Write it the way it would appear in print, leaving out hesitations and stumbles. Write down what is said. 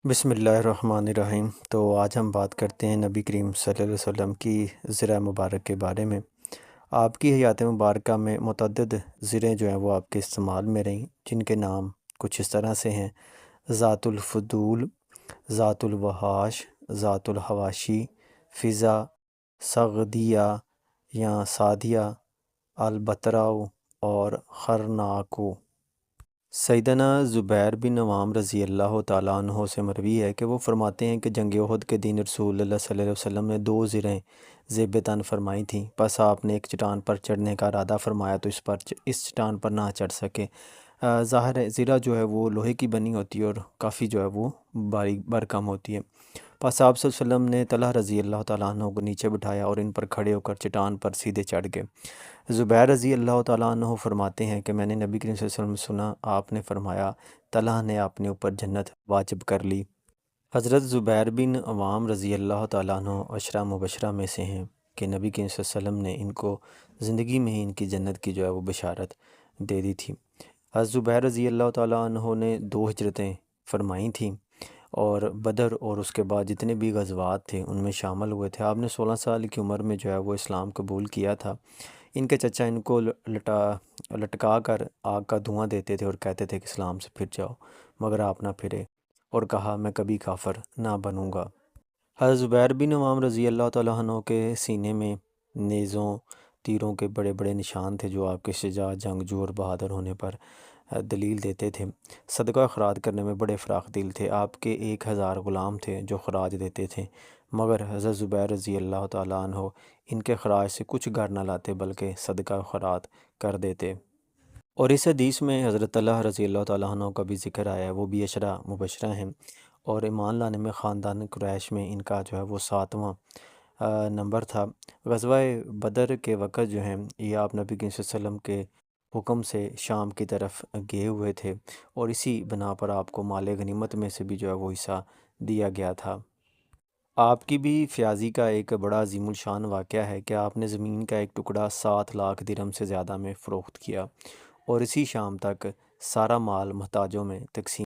بسم اللہ الرحمن الرحیم۔ تو آج ہم بات کرتے ہیں نبی کریم صلی اللہ علیہ وسلم کی زرہ مبارک کے بارے میں۔ آپ کی حیات مبارکہ میں متعدد زریں جو ہیں وہ آپ کے استعمال میں رہیں، جن کے نام کچھ اس طرح سے ہیں: ذات الفضول، ذات الوحاش، ذات الحواشی، فضا، سغدیہ یا سعدیہ، البتراء اور خرناکو۔ سیدنا زبیر بن عوام رضی اللہ تعالیٰ عنہ سے مروی ہے کہ وہ فرماتے ہیں کہ جنگ احد کے دن رسول اللہ صلی اللہ علیہ وسلم نے 2 زریں زیب تن فرمائی تھیں۔ پس آپ نے ایک چٹان پر چڑھنے کا ارادہ فرمایا تو اس چٹان پر نہ چڑھ سکے۔ ظاہر ہے زرہ جو ہے وہ لوہے کی بنی ہوتی ہے اور کافی جو ہے وہ باریک برکم ہوتی ہے۔ پس آپ صلی اللہ علیہ وسلم نے طلحہ رضی اللہ تعالیٰ عنہ کو نیچے بٹھایا اور ان پر کھڑے ہو کر چٹان پر سیدھے چڑھ گئے۔ زبیر رضی اللہ تعالیٰ عنہ فرماتے ہیں کہ میں نے نبی کریم صلی اللہ علیہ وسلم سنا، آپ نے فرمایا طلحہ نے اپنے اوپر جنت واجب کر لی۔ حضرت زبیر بن عوام رضی اللہ تعالیٰ عنہ عشرہ مبشرہ میں سے ہیں کہ نبی کریم صلی اللہ علیہ وسلم نے ان کو زندگی میں ہی ان کی جنت کی جو ہے وہ بشارت دے دی تھی۔ حضرت زبیر رضی اللہ تعالیٰ عنہ نے 2 ہجرتیں فرمائی تھیں اور بدر اور اس کے بعد جتنے بھی غزوات تھے ان میں شامل ہوئے تھے۔ آپ نے 16 سال کی عمر میں جو ہے وہ اسلام قبول کیا تھا۔ ان کے چچا ان کو لٹکا کر آگ کا دھواں دیتے تھے اور کہتے تھے کہ اسلام سے پھر جاؤ، مگر آپ نہ پھرے اور کہا میں کبھی کافر نہ بنوں گا۔ حضرت زبیر بن عوام رضی اللہ تعالیٰ عنہ کے سینے میں نیزوں تیروں کے بڑے بڑے نشان تھے جو آپ کے شجاع، جنگجو اور بہادر ہونے پر دلیل دیتے تھے۔ صدقہ خراج کرنے میں بڑے فراخ دل تھے۔ آپ کے 1000 غلام تھے جو خراج دیتے تھے، مگر حضرت زبیر رضی اللہ تعالیٰ عنہ ان کے خراج سے کچھ گھر نہ لاتے بلکہ صدقہ خیرات کر دیتے۔ اور اس حدیث میں حضرت طلحہ رضی اللہ تعالیٰ عنہ کا بھی ذکر آیا ہے، وہ بھی عشرہ مبشرہ ہیں اور ایمان لانے میں خاندان قریش میں ان کا جو ہے وہ 7واں نمبر تھا۔ غزوہ بدر کے وقت جو ہیں یہ آپ نبی کریم صلی اللہ علیہ وسلم کے حکم سے شام کی طرف گئے ہوئے تھے اور اسی بنا پر آپ کو مال غنیمت میں سے بھی جو ہے وہ حصہ دیا گیا تھا۔ آپ کی بھی فیاضی کا ایک بڑا عظیم الشان واقعہ ہے کہ آپ نے زمین کا ایک ٹکڑا 7 لاکھ درہم سے زیادہ میں فروخت کیا اور اسی شام تک سارا مال محتاجوں میں تقسیم